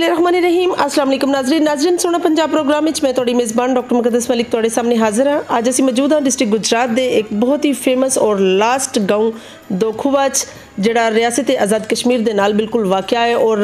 बिस्मिल्लाहिर्रहमानिर्रहीम। अस्सलाम वालेकुम नाज़रीन सोना पंजाब प्रोग्राम में मैं थोड़ी मेज़बान डॉक्टर मुक़द्दस मलिक थोड़े सामने हाजिर हाँ। अज असीं मौजूद हाँ डिस्ट्रिक्ट गुजरात के एक बहुत ही फेमस और लास्ट गाँव दोखुवा जिहड़ा रियासत आज़ाद कश्मीर के नाल बिल्कुल वाक़या है और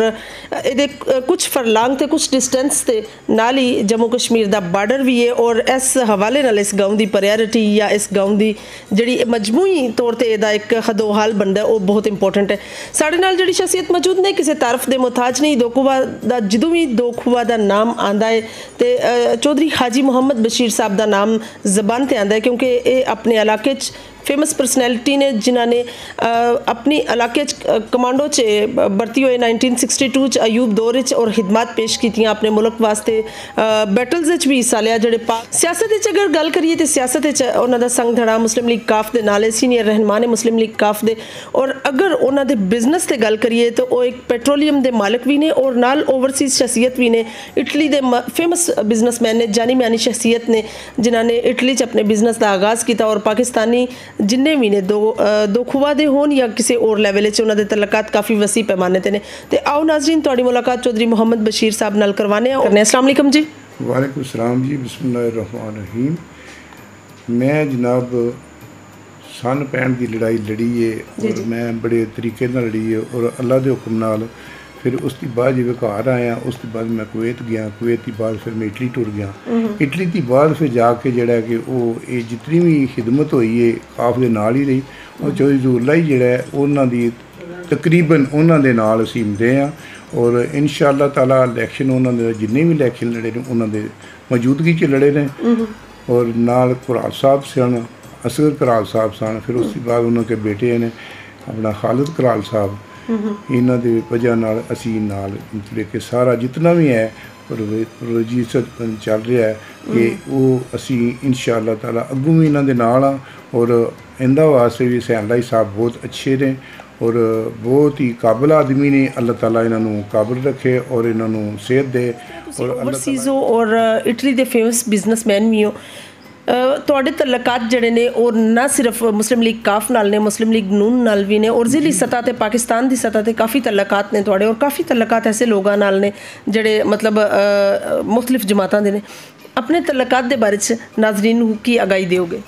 ये कुछ फरलांग ते कुछ डिस्टेंस के नाल ही जम्मू कश्मीर का बार्डर भी है। और इस हवाले नाल इस गाँव की प्रायोरिटी या इस गाँव की जिहड़ी मजमूई तौर पर इहदा एक खदोहाल बनता है वो बहुत इंपोर्टेंट है। साडे नाल जिहड़ी शख्सियत मौजूद ने किसी तारफ के मुहताज नहीं। दोखुवा दा जदों भी दोखुवा का नाम आंदा है तो चौधरी हाजी मुहम्मद बशीर साहब का नाम जबान पर आंदा है क्योंकि ये अपने इलाके फेमस पर्सनैलिटी ने जिन्होंने अपनी इलाके कमांडो च भर्ती हुए 1962 अयूब दौर और खिदमत पेश की अपने मुल्क वास्ते बैटल्स भी हिस्सा लिया। जोड़े सियासत अगर गल करिए तो सियासत उन्होंने संग धड़ा मुस्लिम लीग काफ के नाल सीनियर रहनुमा ने मुस्लिम लीग काफ दे। और अगर उन्होंने बिजनेस से गल करिए तो वो एक पेट्रोलियम के मालिक भी ने और नाल ओवरसीज शख्सियत भी ने। इटली के फेमस बिजनेसमैन ने जानी मानी शख्सियत ने जिन्होंने इटली अपने बिजनेस का आगाज़ किया और पाकिस्तानी जिन्ने भी ने दोखुवा दे होन या किसी और लैवल उन्होंने तलकात काफ़ी वसी पैमाने ते ने। तो आओ नाजरीन तुहाडी मुलाकात चौधरी मुहम्मद बशीर साहब नाल करवाने हैं। अस्सलाम वालेकुम जी। वालेकुम सलाम जी। बिस्मिल्लाहिर्रहमानिर्रहीम। मैं जनाब सन 65 की लड़ाई लड़ी है और मैं बड़े तरीके लड़ी है और अल्लाह के हुक्म नाल फिर उसके बाद जो घर आया उसके बाद मैं कुवैत गया। कुवैत की बाद फिर मैं इटली टुर गया। इटली की बाद फिर जाके जड़ा कि वो ये जितनी भी खिदमत हुई है काफ के नाल ही रही और चौधरी ज़हूरुल्लाह ही जड़ा है उन्होंने तकरीबन उन्होंने नाल असीं मिले हाँ। और इंशाअल्लाह ताला इलैक्शन उन्होंने जिन्ने भी इलैक्शन लड़े ने उन्होंने मौजूदगी च लड़े ने और नाल कुराल साहब सन असगर कुराल साहब सन। फिर उसके बाद उन्होंने बेटे ने अपना खालिद कुराल साहब इन्हों की वजह नाल असी नाल मतलब कि सारा जितना भी है रजिस्टर चल रहा है कि वो असी इंशाअल्लाह ताला अगू भी इन्हों के नाल हाँ। और इंदा वास्ते भी सैनलाई साहब बहुत अच्छे ने और बहुत ही काबिल आदमी ने। अल्लाह ताला इन्हों काबिल रखे और इन्हों सेहत दे। और ओवरसीज़ और इटली के फेमस बिजनेसमैन भी हो ਤੁਹਾਡੇ तलकात जड़े ने और ना सिर्फ मुस्लिम लीग काफ नाल ने मुस्लिम लीग नून नाल भी ने और जिली सतह ते पाकिस्तान की सतह ते काफ़ी तलकात ने तुहाडे और काफ़ी तलकात ऐसे लोगों नाल ने जड़े मतलब मुख्तलिफ जमातां दे ने। अपने तलकात के बारे नाजरीन की आगाही दोगे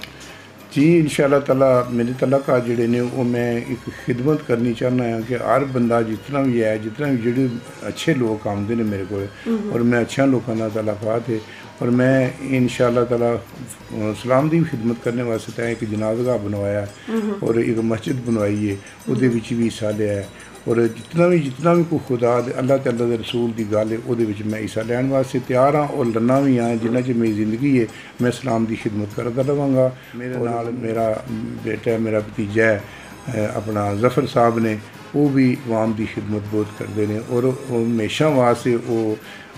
जी? इंशाअल्लाह ताला मेरे तलकात जड़े ने वो मैं एक खिदमत करनी चाहना है कि हर बंदा जितना भी है जितना भी जोड़े अच्छे लोग आते हैं मेरे को और मैं अच्छा लोगों का तलकात है और मैं इंशाअल्लाह ताला सलाम की भी खिदमत करने वास्ते तैं एक जनाज़गाह बनवाया और एक मस्जिद बनवाई है उहदे विच भी हिस्सा लिया है। और जितना भी कोई खुदा अल्लाह ते अल्लाह दे रसूल की गल है उहदे विच मैं हिस्सा लैन वास्ते तैयार हाँ और लन्ना भी हाँ। जिन्ना च मेरी ज़िंदगी है मैं इस्लाम की खिदमत करता रहांगा। मेरे नाल मेरा बेटा मेरा भतीजा है अपना जफर साहब ने वो भी अवाम की खिदमत बहुत करते हैं और हमेशा वास्ते वो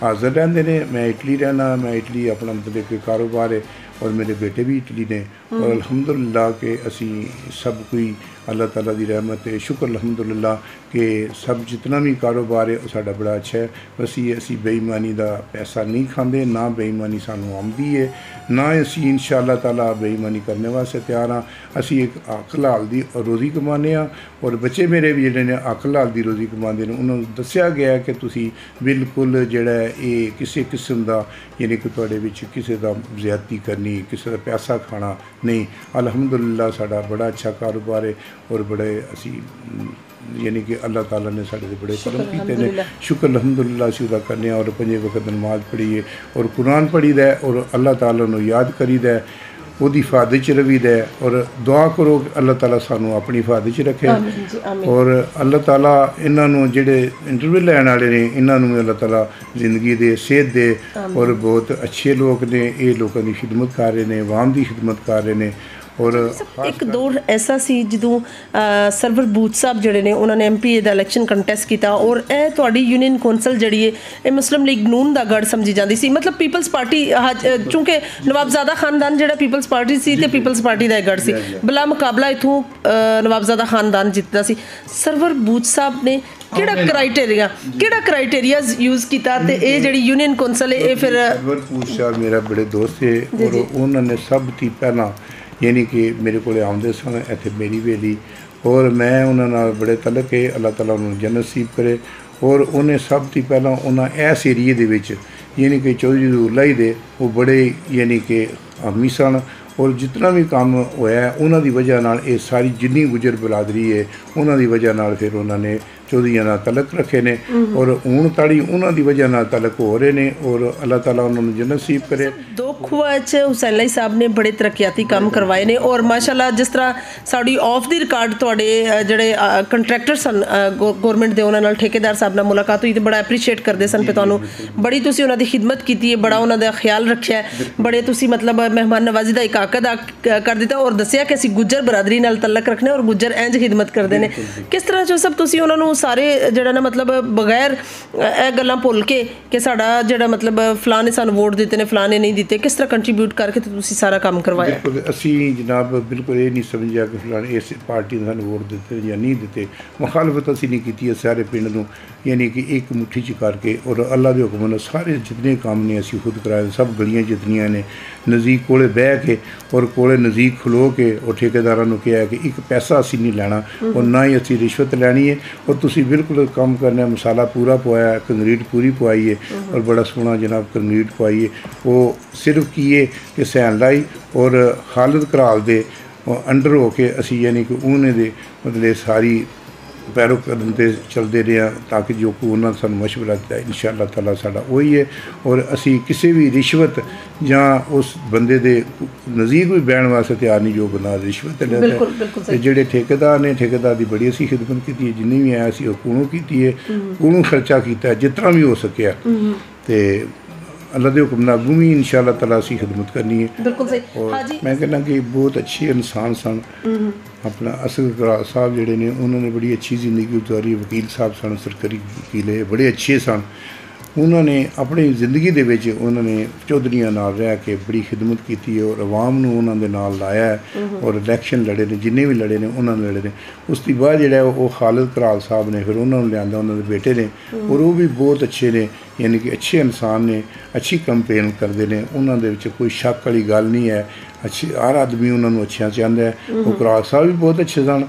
हाज़र रहते हैं। मैं इटली रहना मैं इटली अपना मतलब कि कारोबार है और मेरे बेटे भी इटली ने और अल्हम्दुलिल्लाह के असी सब कोई अल्लाह ताला की रहमत है शुक्र अल्हम्दुलिल्लाह कि सब जितना भी कारोबार है साड़ा बड़ा अच्छा है। असी बेईमानी का पैसा नहीं खाते ना बेईमानी सानू आमदी है ना असी इंशाअल्लाह ताला बेईमानी करने वास्ते तैयार हाँ। असी एक हक हलाल की रोज़ी कमाने हाँ और बच्चे मेरे भी जोड़े ने हक हलाल की रोज़ी कमाते हैं। उन्होंने दसिया गया कि तुसी बिल्कुल जोड़ा ये किसी किस्म का यानी कि तुहाडे विच किसी का ज़्यादती करनी किसी का पैसा खाना नहीं। अल्हम्दुलिल्लाह साड़ा बड़ा अच्छा कारोबार है और बड़े असी यानी कि अल्लाह ताला ने साढ़े बड़े करम किए हैं। शुक्र अल्हम्दुलिल्लाह असी उहदा करने और 5 वक्त नमाज पढ़ी है और कुरान पढ़ी दा और अल्लाह ताला नूं याद करी दा ਉਹਦੀ हिफाजत च रवी दे और दुआ करो कि अल्लाह ताला सानू अपनी हिफाजत च रखे और अल्लाह ताला इन्हों जेडे इंटरव्यू लैन वाले ने इन्हों अल्लाह ताला जिंदगी दे सेहत दे और बहुत अच्छे लोग ने ये लोगों की खिदमत कर रहे हैं अवाम की खिदमत कर रहे हैं। और एक दौर ऐसा सी जदों सरवर बूथ साहब जड़े ने उन्होंने MP का इलैक्शन कंटैस्ट किया और यह तुहाडी यूनियन कौंसल जड़ी है ये मुस्लिम लीग नून का गढ़ समझी जाती सी। मतलब पीपल्स पार्टी चूँकि नवाबजादा खानदान जो पीपल्स पार्टी सी ते पीपल्स पार्टी का गढ़ सी बिला मुकाबला इतों नवाबजादा खानदान जितदा सी। सरवर बूथ साहब ने किहड़ा क्राइटेरिया यूज़ किया ते ये जिहड़ी यूनियन कौंसल है ये फिर सरवर बूथ साहब मेरा बड़े दोस्त है और उन्होंने सब थी पहला यानी कि मेरे को आते सन इत्थे मेरी वेली और मैं उन्होंने बड़े तलक है अल्लाह ताला उन्होंने जन्नत नसीब करे ਔਰ ਉਹਨੇ ਸਭ ਤੋਂ ਪਹਿਲਾਂ ਉਹਨਾਂ ਇਸ ਏਰੀਏ ਦੇ ਵਿੱਚ ਯਾਨੀ ਕਿ ਚੌਧਰੀ ਜ਼ਹੂਰਲਾਹ ਦੇ ਉਹ ਬੜੇ ਯਾਨੀ ਕਿ ਹਾਮੀ ਸਨ ਔਰ ਜਿਤਨਾ ਵੀ ਕੰਮ ਹੋਇਆ ਉਹਨਾਂ ਦੀ ਵਜ੍ਹਾ ਨਾਲ ਇਹ ਸਾਰੀ ਜਿੰਨੀ ਗੁਜਰ ਬਰਾਦਰੀ ਹੈ ਉਹਨਾਂ ਦੀ ਵਜ੍ਹਾ ਨਾਲ ਫਿਰ ਉਹਨਾਂ ਨੇ ਚੌਧਰੀਆਂ ਨਾਲ ਤਲਕ ਰੱਖੇ ਨੇ ਔਰ ਹੁਣ ਤਾੜੀ ਉਹਨਾਂ ਦੀ ਵਜ੍ਹਾ ਨਾਲ ਤਲਕ ਹੋ ਰਹੇ ਨੇ ਔਰ ਅੱਲਾਹ ਤਾਲਾ ਉਹਨਾਂ ਨੂੰ ਜੰਨਤ ਨਸੀਬ ਕਰੇ। ਦੋਖੂਆ 'ਚ ਹੁਸੈਨ ਲਾਈ ਸਾਹਿਬ ਨੇ ਬੜੇ ਤਰੱਕੀਆਤੀ ਕੰਮ ਕਰਵਾਏ ਨੇ ਔਰ ਮਾਸ਼ਾਅੱਲਾ ਜਿਸ ਤਰ੍ਹਾਂ ਸਾਡੀ ਆਫ ਦੀ ਰਿਕਾਰਡ ਤੁਹਾਡੇ ਜਿਹੜੇ ਕੰਟਰੈਕਟਰ ਸਨ ਗੌਰਮੈਂਟ ਦੇ ਉਹਨਾਂ ਨਾਲ ਠੇਕੇਦਾਰ ਸਾਹਿਬ ਨਾਲ ਮੁਲਾਕਾਤ ਹੋਈ ਤੇ ਬੜਾ ਐਪਰੀਸ਼ੀਏਟ ਕਰਦੇ ਸਨ ਕਿ ਤੁਹਾਨੂੰ ਬੜੀ ਤੁਸੀਂ ਉਹਨਾਂ ਦੀ ਖਿਦਮਤ ਕੀਤੀ ਹੈ, ਬੜਾ ਉਹਨਾਂ ਦਾ ਖਿਆਲ ਰੱਖਿਆ, ਬੜੇ ਤੁਸੀਂ ਮਤਲਬ ਮਹਿਮਾਨ ਨਵਾਜ਼ੀ ਦਾ ਇੱਕ ਆਕਦ ਕਰ ਦਿੱਤਾ ਔਰ ਦੱਸਿਆ ਕਿ ਅਸੀਂ ਗੁੱਜਰ ਬਰਾਦਰੀ ਨਾਲ ਤਲਕ ਰੱਖਣੇ ਔਰ ਗੁੱਜਰ ਇੰਝ ਖਿਦਮਤ ਕਰਦੇ ਨੇ। ਕਿਸ ਤਰ੍ਹਾਂ ਜੋ ਸਭ ਤੁਸੀਂ ਉਹਨਾਂ ਨੂੰ ਸਾਰੇ ਜਿਹੜਾ ਨਾ ਮਤਲਬ ਬਗੈਰ ਇਹ ਗੱਲਾਂ ਭੁੱਲ ਕੇ ਕਿ ਸਾਡਾ ਜਿਹੜਾ ਮਤਲਬ ਫਲਾਣੇ ਸਾਨੂੰ ਵੋਟ ਦਿੱਤੇ ਨੇ ਫਲਾਣੇ ਨਹੀਂ ਦਿੱਤੇ, ਕਿਸ ਤਰ੍ਹਾਂ ਕੰਟਰੀਬਿਊਟ ਕਰਕੇ ਤੁਸੀਂ ਸਾਰਾ ਕੰਮ ਕਰਵਾਇਆ? ਬਿਲਕੁਲ ਅਸੀਂ ਜਨਾਬ ਬਿਲਕੁਲ ਇਹ ਨਹੀਂ ਸਮਝਿਆ ਕਿ ਫਲਾਣੇ ਇਸ ਪਾਰਟੀ ਨੇ ਸਾਨੂੰ ਵੋਟ ਦਿੱਤੇ ਜਾਂ ਨਹੀਂ ਦਿੱਤੇ, ਮੁਖਾਲਫਤ ਅਸੀਂ ਨਹੀਂ ਕੀਤੀ ਸਾਰੇ ਪਿੰਡ ਨੂੰ ਯਾਨੀ ਕਿ ਇੱਕ ਮੁੱਠੀ 'ਚ ਕਰਕੇ ਔਰ ਅੱਲਾਹ ਦੇ ਹੁਕਮ ਨਾਲ ਸਾਰੇ ਜਿਤਨੇ ਕੰਮ ਨੇ ਅਸੀਂ ਖੁਦ ਕਰਾਏ। ਸਭ ਗਲੀਆਂ ਜਿਤਨੀਆਂ ਨੇ ਨਜ਼ਦੀਕ ਕੋਲੇ ਬਹਿ ਕੇ ਔਰ ਕੋਲੇ ਨਜ਼ਦੀਕ ਖਲੋ ਕੇ ਉਹ ਠੇਕੇਦਾਰਾਂ ਨੂੰ ਕਿਹਾ ਕਿ ਇੱਕ ਪੈਸਾ ਅਸੀਂ ਨਹੀਂ ਲੈਣਾ ਔਰ ਨਾ ਹੀ ਅਸੀਂ ਰਿਸ਼ਵਤ ਲੈਣੀ ਹੈ ਔਰ ਤੁਸੀਂ ਬਿਲਕੁਲ ਕੰਮ ਕਰਨਾ। ਮਸਾਲਾ ਪੂਰਾ ਪਵਾਇਆ, ਕੰਕਰੀਟ ਪੂਰੀ ਪਵਾਈ ਹੈ ਔਰ ਬੜਾ ਸੋਹਣਾ ਜਨਾਬ ਕੰਕਰੀਟ ਪਵਾਈ ਹੈ। ਉਹ ਸਿਰਫ ਕੀ ਹੈ ਕਿ ਹੁਸੈਨ ਲਾਈ ਔਰ ਖਾਲਿਦ ਕਰਾਲ ਦੇ ਅੰਡਰ ਹੋ ਕੇ ਅਸੀਂ ਯਾਨੀ ਕਿ ਉਹਨੇ ਦੇ ਮਤਲਬ ਸਾਰੀ ਪੈਰੋ ਕਰਨ 'ਤੇ ਚੱਲਦੇ ਰਹੇ ਹਾਂ ਤਾਂ ਕਿ ਜੋ ਕੋ ਉਹਨਾਂ ਸਾਨੂੰ ਮਸ਼ਵਰਾ ਦਿੱਤਾ ਇਨਸ਼ਾ ਅੱਲਾਹ ਤਾਲਾ ਸਾਡਾ ਉਹੀ ਹੈ ਔਰ ਅਸੀਂ ਕਿਸੇ ਵੀ ਰਿਸ਼ਵਤ ਜਾਂ ਉਸ ਬੰਦੇ ਦੇ ਨਜ਼ਦੀਕ ਵੀ ਬਹਿਣ ਵਾਸਤੇ ਤਿਆਰ ਨਹੀਂ ਜੋ ਬੰਦਾ ਰਿਸ਼ਵਤ ਲੈਂਦਾ। ਅਤੇ ਜਿਹੜੇ ਠੇਕੇਦਾਰ ਨੇ ਠੇਕੇਦਾਰ ਦੀ ਬੜੀ ਅਸੀਂ ਖਿਦਮਤ ਕੀਤੀ ਹੈ, ਜਿੰਨੀ ਵੀ ਆਇਆ ਅਸੀਂ ਉਹ ਕੋਲੋਂ ਕੀਤੀ ਹੈ, ਕੋਲੋਂ ਖਰਚਾ ਕੀਤਾ ਜਿਸ ਤਰ੍ਹਾਂ ਵੀ ਹੋ ਸਕਿਆ ਅਤੇ ਅੱਲਾਹ ਦੇ ਹੁਕਮ ਨਾਲ ਅੱਗੋਂ ਵੀ ਇਨਸ਼ਾ ਅੱਲਾਹ ਤਾਲਾ ਅਸੀਂ ਖਿਦਮਤ ਕਰਨੀ ਹੈ। ਬਿਲਕੁਲ ਸਹੀ। ਔਰ ਮੈਂ ਕਹਿੰਦਾ ਕਿ ਬਹੁਤ ਅੱਛੇ ਇਨਸਾਨ ਸਨ। ਆਪਣਾ ਅਸਲ ਕਰਾਲ ਸਾਹਿਬ ਜਿਹੜੇ ਨੇ ਉਹਨਾਂ ਨੇ ਬੜੀ ਅੱਛੀ ਜ਼ਿੰਦਗੀ ਗੁਜ਼ਾਰੀ। ਵਕੀਲ ਸਾਹਿਬ ਸਨ, ਸਰਕਾਰੀ ਵਕੀਲ ਹੈ, ਬੜੇ ਅੱਛੇ ਸਨ। ਉਹਨਾਂ ਨੇ ਆਪਣੀ ਜ਼ਿੰਦਗੀ ਦੇ ਵਿੱਚ ਉਹਨਾਂ ਨੇ ਚੌਧਰੀਆਂ ਨਾਲ ਰਹਿ ਕੇ ਬੜੀ ਖਿਦਮਤ ਕੀਤੀ ਹੈ ਔਰ ਆਵਾਮ ਨੂੰ ਉਹਨਾਂ ਦੇ ਨਾਲ ਲਾਇਆ ਹੈ ਔਰ ਇਲੈਕਸ਼ਨ ਲੜੇ ਨੇ, ਜਿੰਨੇ ਵੀ ਲੜੇ ਨੇ ਉਹਨਾਂ ਨੇ ਲੜੇ ਨੇ। ਉਸ ਤੋਂ ਬਾਅਦ ਜਿਹੜਾ ਉਹ ਖਾਲਿਦ ਕਰਾਲ ਸਾਹਿਬ ਨੇ ਫਿਰ ਉਹਨਾਂ ਨੂੰ ਲਿਆਂਦਾ, ਉਹਨਾਂ ਦੇ ਬੇਟੇ ਨੇ ਔਰ ਉਹ ਵੀ ਬਹੁਤ ਅੱਛੇ ਨੇ ਯਾਨੀ ਕਿ ਅੱਛੇ ਇਨਸਾਨ ਨੇ, ਅੱਛੀ ਕੰਪੇਨ ਕਰਦੇ ਨੇ। ਉਹਨਾਂ ਦੇ ਵਿੱਚ ਕੋਈ ਸ਼ੱਕ ਵਾਲੀ ਗੱਲ ਨਹੀਂ ਹੈ। ਅੱਛੇ ਹਰ ਆਦਮੀ ਉਹਨਾਂ ਨੂੰ ਅੱਛਾ ਚਾਹੁੰਦਾ ਹੈ। ਉਹ ਕਰਾਲ ਸਾਹਿਬ ਵੀ ਬਹੁਤ ਅੱਛੇ ਸਨ,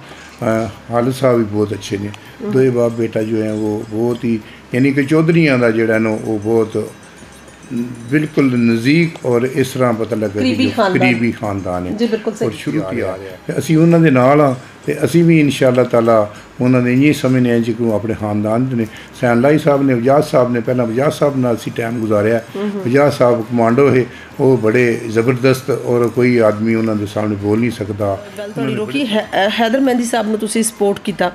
ਖਾਲਿਦ ਸਾਹਿਬ ਵੀ ਬਹੁਤ ਅੱਛੇ ਨੇ। ਦੋਏ ਬਾਪ ਬੇਟਾ ਜੋ ਹੈ ਉਹ ਬਹੁਤ ਹੀ यानी कि चौधरियाँ का जोड़ा ना वो बहुत बिल्कुल नज़दीक और इस तरह पता लगा करीबी खानदान है और शुरू किया असी उन्होंने नाल हाँ तो असी भी इंशाअल्लाह ताला उन्होंने ये समझने हैं जी को अपने खानदान ने। हुसैन लाई साहब ने वजाज साहब ने पहला वजाज साहब नाल सी टाइम गुजारिया। वजाज साहब कमांडो है वो बड़े ज़बरदस्त और कोई आदमी उन्होंने सामने बोल नहीं सकता। रोकी हैदर मेहंदी साहब ने तुसी सपोर्ट किया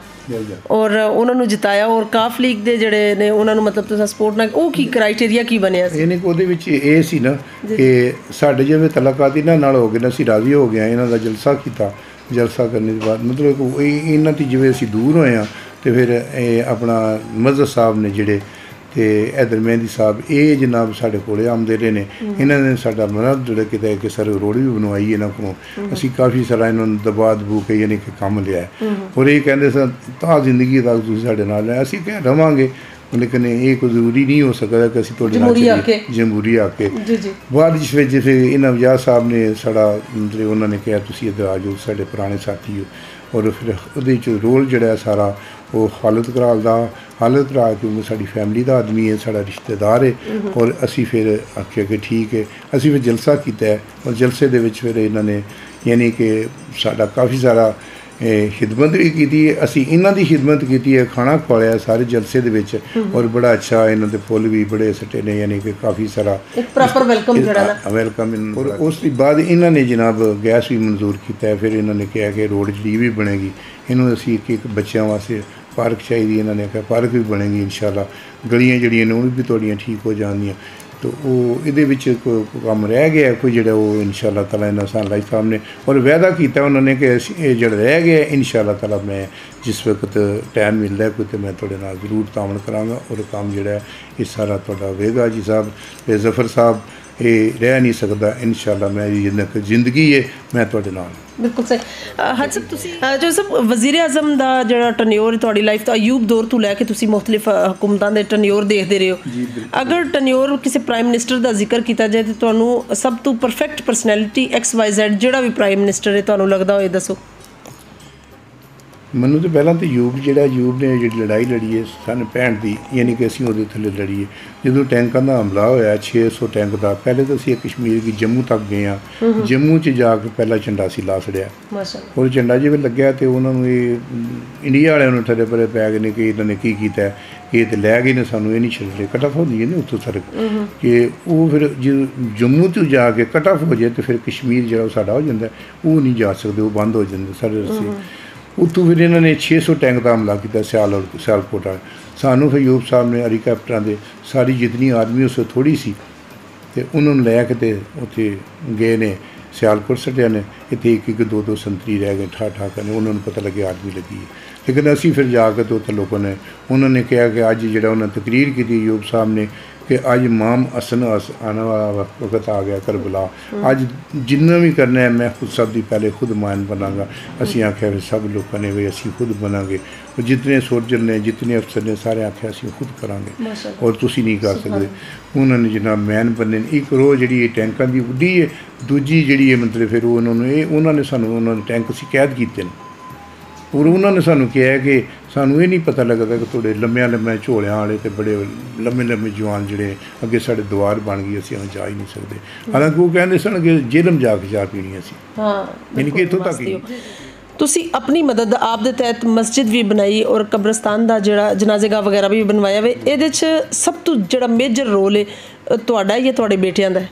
और उन्होंने जिताया और काफ लीग दे जड़े ने उन्होंने मतलब तुसा सपोर्ट ना वो की क्राइटेरिया की बनया सी? यानी ਉਹਦੇ ਵਿੱਚ ਇਹ ਸੀ ਨਾ ਕਿ ਸਾਡੇ ਜਿਵੇਂ ਤਲਾਕਾਤ ਇਹਨਾਂ ਨਾਲ ਹੋ ਗਏ ਨਾ ਅਸੀਂ ਰਾਜ਼ੀ ਹੋ ਗਏ ਇਹਨਾਂ ਦਾ ਜਲਸਾ ਕੀਤਾ। ਜਲਸਾ ਕਰਨੇ ਦੇ ਬਾਅਦ ਮਤਲਬ ਇਹਨਾਂ ਦੀ ਜਿਵੇਂ ਅਸੀਂ ਦੂਰ ਹੋਏ ਹਾਂ ਤੇ ਫਿਰ ਇਹ ਆਪਣਾ ਮਜ਼ਹਰ ਸਾਹਿਬ ਨੇ ਜਿਹੜੇ ਤੇ हैदर मेहंदी साहब ये जनाब साढ़े कोले आमदे रहे ने। इन्होंने साडा मरद जोड़ा किता कि सर रोड भी बनवाई इन्हों को असी काफ़ी सारा इन्होंने दबा दबू के यानी कि काम लिया और ये कहते सर ता जिंदगी तक तुसीं साडे नाल है असी कह रवांगे लेकिन ये कोई जरूरी नहीं हो सकता कि असी थोड़े जमहूरी आके बाद जिस इन्होंने वजाज साहब ने साड़ा मतलब उन्होंने कहा तुसीं इधर आ जाओ साडे पुराने साथी हो और फिर वो रोल जोड़ा सारा वो खालिद कराल का खालिद कराल क्योंकि साड़ी फैमिली का आदमी है साड़ा रिश्तेदार है और असी फिर आख्या कि ठीक है असी फिर जलसा किया है और जलसे दे विच फिर इन्होंने यानी कि साड़ा काफ़ी सारा खिदमत भी की असी इन्हों की खिदमत की है खाना खवाया सारे जलसे दे विच और बड़ा अच्छा इन्हों के फुल भी बड़े सटे ने यानी कि काफ़ी सारा प्रॉपर वेलकम और उस बाद इन्होंने जनाब गैस भी मंजूर किया है। फिर इन्होंने कहा कि रोड जी भी बनेगी इन्होंने असी एक बच्चों वास्ते पार्क चाहिए इन्होंने कहा पार्क भी बनेगी इंशाल्लाह गलियां जड़ियां ने वो भी थोड़ियां ठीक हो जाएंगी तो वो ये काम रह गया कोई जो वो इंशाअल्लाह ताला हुसैन लाई साहब ने और वायदा किया उन्होंने कि जो रह गया इंशाअल्लाह ताला मैं जिस वक्त टाइम मिलता है कोई तो मैं थोड़े नाल जरूर तामन करांगा और काम जो ये सारा थोड़ा वेगा जी साहब जफर साहब ये रह नहीं सकता इंशाअल्लाह मेरी जिंदगी है मैं थोड़े नाल बिल्कुल सही। हज साहब तुसी जो सब वज़ीर आज़म दा जो टन्योर थोड़ी लाइफ तो अयूब दौर तो लैके तुसी मुख्तलिफ हुकूमतां दे टन्योर देखते रहे हो अगर टन्योर किसी प्राइम मिनिस्टर का जिक्र किया जाए तो तुहानू सब तो परफेक्ट परसनैलिटी XYZ जिहड़ा भी प्राइम मिनिस्टर है तुहानू लगदा होए दसो? ਮੈਨੂੰ ਤਾਂ ਪਹਿਲਾਂ ਤਾਂ ਯੂਬ ਨੇ ਜਿਹੜੀ ਲੜਾਈ ਲੜੀ ਹੈ ਸਨ 65 ਦੀ, ਯਾਨੀ ਕਿ ਅਸੀਂ ਉਹਦੇ ਥੱਲੇ ਲੜੀਏ। ਜਦੋਂ ਟੈਂਕਾਂ ਦਾ ਹਮਲਾ ਹੋਇਆ 600 ਟੈਂਕ ਦਾ, ਪਹਿਲੇ ਤਾਂ ਅਸੀਂ ਕਸ਼ਮੀਰ ਦੀ ਜੰਮੂ ਤੱਕ ਗਏ ਹਾਂ। ਜੰਮੂ 'ਚ ਜਾ ਕੇ ਪਹਿਲਾ ਝੰਡਾ ਸੀ ਲਾ ਛੜਿਆ। ਉਹ ਝੰਡਾ ਜਿਵੇਂ ਲੱਗਿਆ ਤੇ ਉਹਨਾਂ ਨੂੰ ਇਹ ਇੰਡੀਆ ਵਾਲਿਆਂ ਨੂੰ ਠੱਡੇ ਪਰੇ ਪੈ ਗਏ ਨੇ ਕਿ ਇਹਨਾਂ ਨੇ ਕੀ ਕੀਤਾ, ਇਹ ਤਾਂ ਲੈ ਗਏ ਨੇ ਸਾਨੂੰ, ਇਹ ਨਹੀਂ ਛੱਡ ਰਹੇ। ਕੱਟ ਆਫ ਹੁੰਦੀ ਹੈ ਨਾ ਉੱਥੋਂ ਸੜਕ ਕਿ ਉਹ ਫਿਰ ਜੇ ਜੰਮੂ 'ਚ ਜਾ ਕੇ ਕੱਟ ਆਫ ਹੋ ਜਾਏ ਤਾਂ ਫਿਰ ਕਸ਼ਮੀਰ ਜਿਹੜਾ ਉਹ ਸਾਡਾ ਹੋ ਜਾਂਦਾ, ਉਹ ਨਹੀਂ ਜਾ ਸਕਦੇ, ਉਹ ਬੰਦ ਹੋ ਜਾਂਦੇ ਸਾਰੇ ਰਸਤੇ। ਉੱਥੋਂ ਫਿਰ ਇਹਨਾਂ ਨੇ 600 ਟੈਂਕ ਦਾ ਹਮਲਾ ਕੀਤਾ ਸਿਆਲਕੋਟ ਵਾਲੇ। ਸਾਨੂੰ ਫਿਰ ਯੂਬ ਸਾਹਿਬ ਨੇ ਹੈਲੀਕਾਪਟਰਾਂ ਦੇ ਸਾਰੀ ਜਿਤਨੀ ਆਦਮੀ ਉਸ ਥੋੜ੍ਹੀ ਸੀ ਅਤੇ ਉਹਨਾਂ ਨੂੰ ਲੈ ਕੇ ਤੇ ਉੱਥੇ ਗਏ ਨੇ ਸਿਆਲਕੋਟ ਸੱਟਿਆ ਨੇ। ਇੱਥੇ ਇੱਕ ਦੋ ਸੰਤਰੀ ਰਹਿ ਗਏ ਠਾ ਕੇ, ਉਹਨਾਂ ਨੂੰ ਪਤਾ ਲੱਗਿਆ ਆਦਮੀ ਲੱਗੀ ਹੈ। ਲੇਕਿਨ ਅਸੀਂ ਫਿਰ ਜਾ ਕੇ ਤੇ ਉੱਥੇ ਲੋਕਾਂ ਨੇ ਉਹਨਾਂ ਨੇ ਕਿਹਾ ਕਿ ਅੱਜ ਜਿਹੜਾ ਉਹਨਾਂ ਤਕਰੀਰ ਕੀਤੀ ਯੂਬ ਸਾਹਿਬ ਨੇ ਕਿ ਅੱਜ ਇਮਾਮ ਹਸਨ ਆਉਣ ਵਾਲਾ ਵਕਤ ਆ ਗਿਆ ਕਰਬਲਾ, ਅੱਜ ਜਿੰਨਾ ਵੀ ਕਰਨਾ ਹੈ ਮੈਂ ਖੁਦ ਸਭ ਦੀ ਪਹਿਲੇ ਖੁਦ ਮਾਇਨ ਬਣਾਂਗਾ। ਅਸੀਂ ਆਖਿਆ ਫਿਰ ਸਭ ਲੋਕਾਂ ਨੇ ਵੀ ਅਸੀਂ ਖੁਦ ਬਣਾਂਗੇ, ਜਿਤਨੇ ਸੋਲਜਰ ਨੇ ਜਿਤਨੇ ਅਫਸਰ ਨੇ ਸਾਰੇ ਆਖਿਆ ਅਸੀਂ ਖੁਦ ਕਰਾਂਗੇ ਔਰ ਤੁਸੀਂ ਨਹੀਂ ਕਰ ਸਕਦੇ। ਉਹਨਾਂ ਨੇ ਜਨਾਬ ਮੈਨ ਬੰਨੇ ਇੱਕ ਰੋਜ਼ ਜਿਹੜੀ ਇਹ ਟੈਂਕਾਂ ਦੀ ਉੱਡੀ ਹੈ, ਦੂਜੀ ਜਿਹੜੀ ਹੈ ਮਤਲਬ ਫਿਰ ਉਹਨਾਂ ਨੇ ਸਾਨੂੰ ਉਹਨਾਂ ਦੇ ਟੈਂਕ ਅਸੀਂ ਕੈਦ ਕੀਤੇ ਨੇ ਔਰ ਉਹਨਾਂ ਨੇ ਸਾਨੂੰ ਕਿਹਾ ਕਿ ਸਾਨੂੰ ਇਹ ਨਹੀਂ ਪਤਾ ਲੱਗਦਾ ਕਿ ਤੁਹਾਡੇ ਲੰਮਿਆਂ ਝੋਲਿਆਂ ਵਾਲੇ ਅਤੇ ਬੜੇ ਲੰਮੇ ਜਵਾਨ ਜਿਹੜੇ ਅੱਗੇ ਸਾਡੇ ਦੁਆਰ ਬਣ ਗਈ, ਅਸੀਂ ਜਾ ਹੀ ਨਹੀਂ ਸਕਦੇ। ਹਾਲਾਂਕਿ ਉਹ ਕਹਿੰਦੇ ਸਨ ਕਿ ਜੇਲ੍ਹ ਜਾ ਕੇ ਚਾਹ ਪੀਣੀ ਸੀ। ਯਾਨੀ ਕਿ ਇੱਥੋਂ ਤੱਕ ਹੀ ਤੁਸੀਂ ਆਪਣੀ ਮਦਦ ਆਪ ਦੇ ਤਹਿਤ ਮਸਜਿਦ ਵੀ ਬਣਾਈ ਔਰ ਕਬਰਸਤਾਨ ਦਾ ਜਿਹੜਾ ਜਨਾਜ਼ੇਗਾਹ ਵਗੈਰਾ ਵੀ ਬਣਵਾਇਆ ਵੇ। ਇਹਦੇ 'ਚ ਸਭ ਤੋਂ ਜਿਹੜਾ ਮੇਜਰ ਰੋਲ ਹੈ ਤੁਹਾਡਾ ਜਾਂ ਤੁਹਾਡੇ ਬੇਟਿਆਂ ਦਾ?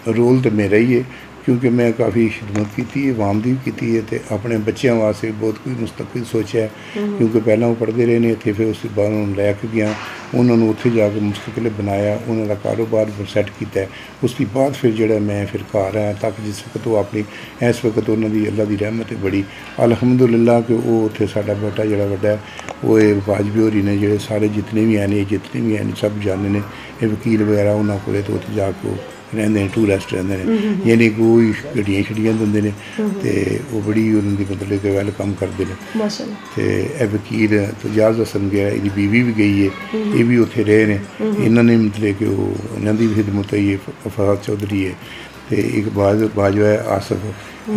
ਰੋਲ ਤਾਂ ਮੇਰਾ ਹੀ ਹੈ ਕਿਉਂਕਿ ਮੈਂ ਕਾਫੀ ਖਿਦਮਤ ਕੀਤੀ ਹੈ, ਆਵਾਮ ਦੀ ਵੀ ਕੀਤੀ ਹੈ ਅਤੇ ਆਪਣੇ ਬੱਚਿਆਂ ਵਾਸਤੇ ਬਹੁਤ ਕੁਝ ਮੁਸਤਕਬਲ ਸੋਚਿਆ ਕਿਉਂਕਿ ਪਹਿਲਾਂ ਉਹ ਪੜ੍ਹਦੇ ਰਹੇ ਨੇ ਇੱਥੇ। ਫਿਰ ਉਸ ਤੋਂ ਬਾਅਦ ਉਹਨਾਂ ਨੂੰ ਲੈ ਕੇ ਗਿਆ, ਉਹਨਾਂ ਨੂੰ ਉੱਥੇ ਜਾ ਕੇ ਮੁਸਤਕਬਲ ਬਣਾਇਆ, ਉਹਨਾਂ ਦਾ ਕਾਰੋਬਾਰ ਸੈੱਟ ਕੀਤਾ। ਉਸ ਤੋਂ ਬਾਅਦ ਫਿਰ ਜਿਹੜਾ ਮੈਂ ਫਿਰ ਘਰ ਆਇਆ ਤੱਕ ਜਿਸ ਵਕਤ ਉਹ ਆਪਣੀ ਇਸ ਵਕਤ ਉਹਨਾਂ ਦੀ ਅੱਲਾ ਦੀ ਰਹਿਮਤ ਹੈ ਬੜੀ ਅਲਹਮਦੁਲਿਲਾ ਕਿ ਉਹ ਉੱਥੇ ਸਾਡਾ ਬੇਟਾ ਜਿਹੜਾ ਵੱਡਾ ਉਹ ਇਹ ਵਾਜਬੀ ਹੋਰੀ ਨੇ ਜਿਹੜੇ ਸਾਰੇ ਜਿਤਨੇ ਵੀ ਨੇ ਸਭ ਜਾਣਦੇ ਨੇ, ਇਹ ਵਕੀਲ ਵਗੈਰਾ ਉਹਨਾਂ ਕੋਲ ਤਾਂ ਉੱਥੇ ਜਾ ਕੇ ਰਹਿੰਦੇ ਨੇ, ਟੂਰਿਸਟ ਰਹਿੰਦੇ ਨੇ, ਯਾਨੀ ਕੋਈ ਗੱਡੀਆਂ ਛੱਡੀਆਂ ਦਿੰਦੇ ਨੇ ਅਤੇ ਉਹ ਬੜੀ ਉਹਨਾਂ ਦੀ ਮਤਲਬ ਕਿ ਵੈਲਕਮ ਕਰਦੇ ਨੇ। ਅਤੇ ਇਹ ਵਕੀਲ ਤਜਾਜ਼ ਹਸਨ ਗਿਆ, ਇਹਦੀ ਬੀਵੀ ਵੀ ਗਈ ਹੈ, ਇਹ ਵੀ ਉੱਥੇ ਰਹੇ ਨੇ। ਇਹਨਾਂ ਨੇ ਮਤਲਬ ਕਿ ਉਹ ਇਹਨਾਂ ਦੀ ਵੀ ਖਿਦਮਤ ਹੋਈ ਹੈ। ਅਫਾਜ਼ ਚੌਧਰੀ ਹੈ ਅਤੇ ਇੱਕ ਬਾਜਵਾ ਹੈ ਆਸਫ,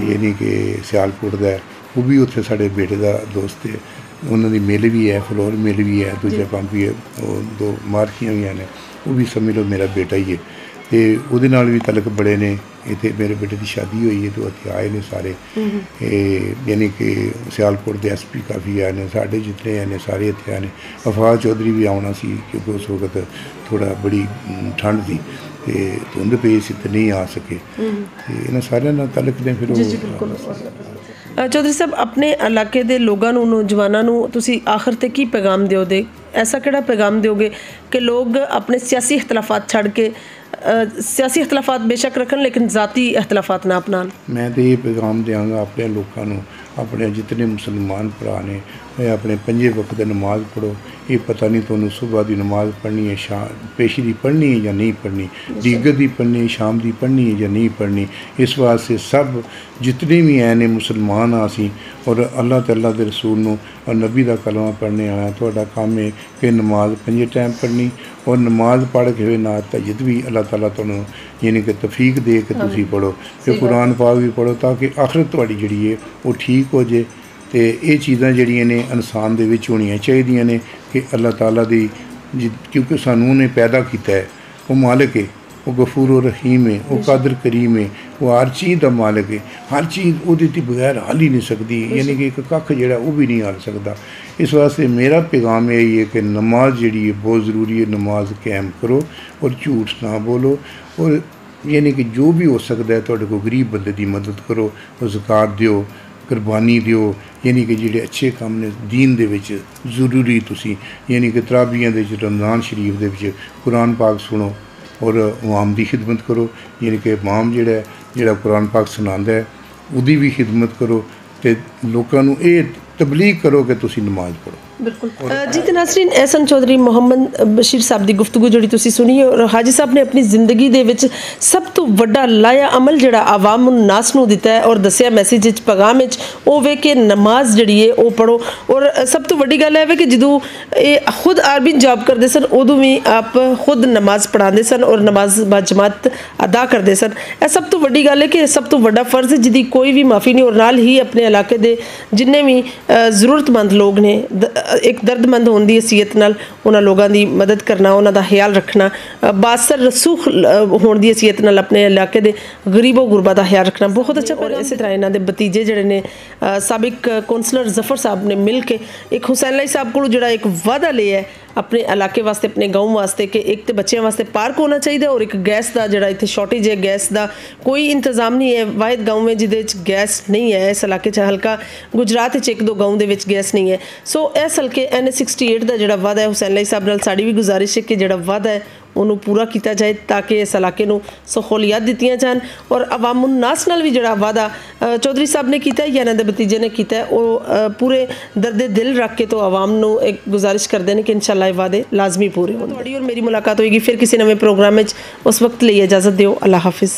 ਯਾਨੀ ਕਿ ਸਿਆਲਕੋਟ ਦਾ, ਉਹ ਵੀ ਉੱਥੇ ਸਾਡੇ ਬੇਟੇ ਦਾ ਦੋਸਤ ਹੈ। ਉਹਨਾਂ ਦੀ ਮਿਲ ਵੀ ਹੈ, ਫਲੋਰ ਮਿਲ ਵੀ ਹੈ, ਦੂਜਾ ਪੰਪ ਵੀ ਹੈ, ਉਹ ਦੋ ਮਾਰਕੀਆਂ ਵੀ ਨੇ, ਉਹ ਵੀ ਸਮਝ ਲਓ ਮੇਰਾ ਬੇਟਾ ਹੀ ਹੈ ਅਤੇ ਉਹਦੇ ਨਾਲ ਵੀ ਤਲਕ ਬੜੇ ਨੇ। ਇੱਥੇ ਮੇਰੇ ਬੇਟੇ ਦੀ ਸ਼ਾਦੀ ਹੋਈ ਹੈ ਅਤੇ ਇੱਥੇ ਆਏ ਨੇ ਸਾਰੇ, ਯਾਨੀ ਕਿ ਸਿਆਲਕੋਟ ਦੇ SP ਕਾਫੀ ਆਏ ਨੇ, ਸਾਡੇ ਜਿਤਨੇ ਆਏ ਨੇ ਸਾਰੇ ਇੱਥੇ ਆਏ ਨੇ। ਅਫਾਜ਼ ਚੌਧਰੀ ਵੀ ਆਉਣਾ ਸੀ ਕਿਉਂਕਿ ਉਸ ਵਕਤ ਥੋੜ੍ਹਾ ਬੜੀ ਠੰਡ ਸੀ ਅਤੇ ਧੁੰਦ ਪਈ ਸੀ ਅਤੇ ਨਹੀਂ ਆ ਸਕੇ ਅਤੇ ਇਹਨਾਂ ਸਾਰਿਆਂ ਨਾਲ ਤਲਕ ਨੇ। ਫਿਰ ਚੌਧਰੀ ਸਾਹਿਬ, ਆਪਣੇ ਇਲਾਕੇ ਦੇ ਲੋਕਾਂ ਨੂੰ, ਨੌਜਵਾਨਾਂ ਨੂੰ ਤੁਸੀਂ ਆਖਰ 'ਤੇ ਕੀ ਪੈਗਾਮ ਦਿਓਗੇ? ਐਸਾ ਕਿਹੜਾ ਪੈਗਾਮ ਦਿਓਗੇ ਕਿ ਲੋਕ ਆਪਣੇ ਸਿਆਸੀ ਇਖਤਲਾਫਾਤ ਛੱਡ ਕੇ ਸਿਆਸੀ ਇਖਤਲਾਫਾਤ ਬੇਸ਼ੱਕ ਰੱਖਣ ਲੇਕਿਨ ਜ਼ਾਤੀ ਇਖਤਲਾਫਾਤ ਨਾ ਅਪਣਾਉਣ? ਮੈਂ ਤਾਂ ਇਹ ਪੈਗਾਮ ਦਿਆਂਗਾ ਆਪਣੇ ਲੋਕਾਂ ਨੂੰ, ਆਪਣੇ ਜਿਤਨੇ ਮੁਸਲਮਾਨ ਭਰਾ ਨੇ, ਇਹ ਆਪਣੇ 5 ਵਕਤ ਨਮਾਜ਼ ਪੜ੍ਹੋ। ਇਹ ਪਤਾ ਨਹੀਂ ਤੁਹਾਨੂੰ ਸੁਬਹ ਦੀ ਨਮਾਜ਼ ਪੜ੍ਹਨੀ ਹੈ, ਪੇਸ਼ੀ ਦੀ ਪੜ੍ਹਨੀ ਹੈ ਜਾਂ ਨਹੀਂ ਪੜ੍ਹਨੀ, ਦੀਗਰ ਦੀ ਪੜ੍ਹਨੀ ਹੈ, ਸ਼ਾਮ ਦੀ ਪੜ੍ਹਨੀ ਹੈ ਜਾਂ ਨਹੀਂ ਪੜ੍ਹਨੀ। ਇਸ ਵਾਸਤੇ ਸਭ ਜਿਤਨੇ ਵੀ ਆਏ ਨੇ ਮੁਸਲਮਾਨ ਆ ਅਸੀਂ ਔਰ ਅੱਲਾਹ ਤੇ ਅੱਲਾਹ ਦੇ ਰਸੂਲ ਨੂੰ ਔਰ ਨਬੀ ਦਾ ਕਲਮਾ ਪੜ੍ਹਨੇ ਆਇਆ। ਤੁਹਾਡਾ ਕੰਮ ਹੈ ਕਿ ਨਮਾਜ਼ 5 ਟਾਈਮ ਪੜ੍ਹਨੀ ਔਰ ਨਮਾਜ਼ ਪੜ੍ਹ ਕੇ ਨਾ ਤਜਦ ਵੀ ਅੱਲਾਹ ਤਾਲਾ ਤੁਹਾਨੂੰ ਯਾਨੀ ਕਿ ਤੌਫੀਕ ਦੇ ਕੇ ਤੁਸੀਂ ਪੜ੍ਹੋ ਅਤੇ ਕੁਰਾਨ ਪਾਕ ਵੀ ਪੜ੍ਹੋ ਤਾਂ ਕਿ ਆਖਰਤ ਤੁਹਾਡੀ ਜਿਹੜੀ ਹੈ ਉਹ ਠੀਕ ਹੋ ਜੇ। ਅਤੇ ਇਹ ਚੀਜ਼ਾਂ ਜਿਹੜੀਆਂ ਨੇ ਇਨਸਾਨ ਦੇ ਵਿੱਚ ਹੋਣੀਆਂ ਚਾਹੀਦੀਆਂ ਨੇ ਕਿ ਅੱਲਾਹ ਤਾਲਾ ਦੀ ਕਿਉਂਕਿ ਸਾਨੂੰ ਉਹਨੇ ਪੈਦਾ ਕੀਤਾ ਹੈ, ਉਹ ਮਾਲਿਕ ਹੈ, ਉਹ ਗਫੂਰ ਰਹੀਮ ਹੈ, ਉਹ ਕਾਦਰ ਕਰੀਮ ਹੈ, ਉਹ ਹਰ ਚੀਜ਼ ਦਾ ਮਾਲਿਕ ਹੈ। ਹਰ ਚੀਜ਼ ਉਹਦੇ ਤੋਂ ਬਗੈਰ ਹੱਲ ਹੀ ਨਹੀਂ ਸਕਦੀ, ਯਾਨੀ ਕਿ ਇੱਕ ਕੱਖ ਜਿਹੜਾ ਉਹ ਵੀ ਨਹੀਂ ਹੱਲ ਸਕਦਾ। ਇਸ ਵਾਸਤੇ ਮੇਰਾ ਪੈਗਾਮ ਇਹ ਹੀ ਹੈ ਕਿ ਨਮਾਜ਼ ਜਿਹੜੀ ਹੈ ਬਹੁਤ ਜ਼ਰੂਰੀ ਹੈ, ਨਮਾਜ਼ ਕਾਇਮ ਕਰੋ ਔਰ ਝੂਠ ਨਾ ਬੋਲੋ ਔਰ ਯਾਨੀ ਕਿ ਜੋ ਵੀ ਹੋ ਸਕਦਾ ਹੈ ਤੁਹਾਡੇ ਕੋਲ ਗਰੀਬ ਬੰਦੇ ਦੀ ਮਦਦ ਕਰੋ, ਉਹ ਜ਼ਕਾਤ ਦਿਓ, ਕੁਰਬਾਨੀ ਦਿਓ, ਯਾਨੀ ਕਿ ਜਿਹੜੇ ਅੱਛੇ ਕੰਮ ਨੇ ਦੀਨ ਦੇ ਵਿੱਚ ਜ਼ਰੂਰੀ ਤੁਸੀਂ ਯਾਨੀ ਕਿ ਤਰਾਬੀਆਂ ਦੇ ਵਿੱਚ ਰਮਜ਼ਾਨ ਸ਼ਰੀਫ ਦੇ ਵਿੱਚ ਕੁਰਾਨ ਪਾਕ ਸੁਣੋ ਔਰ ਆਵਾਮ ਦੀ ਖਿਦਮਤ ਕਰੋ। ਯਾਨੀ ਕਿ ਇਮਾਮ ਜਿਹੜਾ ਕੁਰਾਨ ਪਾਕ ਸੁਣਾਉਂਦਾ ਹੈ ਉਹਦੀ ਵੀ ਖਿਦਮਤ ਕਰੋ ਅਤੇ ਲੋਕਾਂ ਨੂੰ ਇਹ ਤਬਲੀਗ ਕਰੋ ਕਿ ਤੁਸੀਂ ਨਮਾਜ਼ ਪੜ੍ਹੋ। बिल्कुल जी। तो नाज़रीन एहसन चौधरी मोहम्मद बशीर साहब की गुफ्तगू जी तुसी सुनी है और हाजी साहब ने अपनी जिंदगी दे विच सब तो वड्डा लाया अमल जिहड़ा आवाम नास नूं दिता है और दसिया मैसेज पैगाम वो वे कि नमाज जिहड़ी है वो पढ़ो। और सब तो वड्डी गल है कि जदों ये खुद आर्मी जॉब करते सन उदों भी आप खुद नमाज पढ़ाते सन और नमाज बाजमात अदा करते सन। यह सब तो वड्डी गल है कि सब तो वड्डा फर्ज है जिहदी कोई भी माफ़ी नहीं। और नाल ही अपने इलाके दे जिन्ने भी ज़रूरतमंद लोग ने एक दर्दमंद होने की हैसीयत नाल उन्हां लोगों की मदद करना, उन्हां दा ख्याल रखना, बासर रसूख होने की हैसीयत नाल अपने इलाके के गरीबो गुरबा का ख्याल रखना बहुत अच्छा। और इस तरह इन्हां दे भतीजे जिहड़े ने साबिक कौंसलर जफर साहब ने मिल के एक हुसैन लाई साहब को जिहड़ा एक वादा लिया है अपने इलाके वास्ते, अपने गाँव वास्ते कि एक तो बच्चों वास्ते पार्क होना चाहिए और एक गैस का जिहड़ा इत्थे शॉर्टेज है, गैस का कोई इंतजाम नहीं है। वाहिद गाँव में जिहदे गैस नहीं है इस इलाके च हल्का गुजरात च एक दो गाँव के गैस नहीं है। सो इस हल्के NH68 का जिहड़ा वादा है हुसैन लाई साहब नाल साडी भी गुजारिश है कि जिहड़ा वादा है उन्होंने पूरा किया जाए ताकि इस इलाके को सहूलियत दी जान। और अवामुन नास नाल भी जिहड़ा वादा चौधरी साहब ने किया या इन्हां दे भतीजे ने किया वो पूरे दर्दे दिल रख के तो आवाम को एक गुजारिश करते हैं कि इंशाअल्लाह वादे लाजमी पूरे होंगे। और मेरी मुलाकात होगी फिर किसी नवे प्रोग्राम में, उस वक्त लिए इजाज़त दिओ। अल्लाह हाफिज़।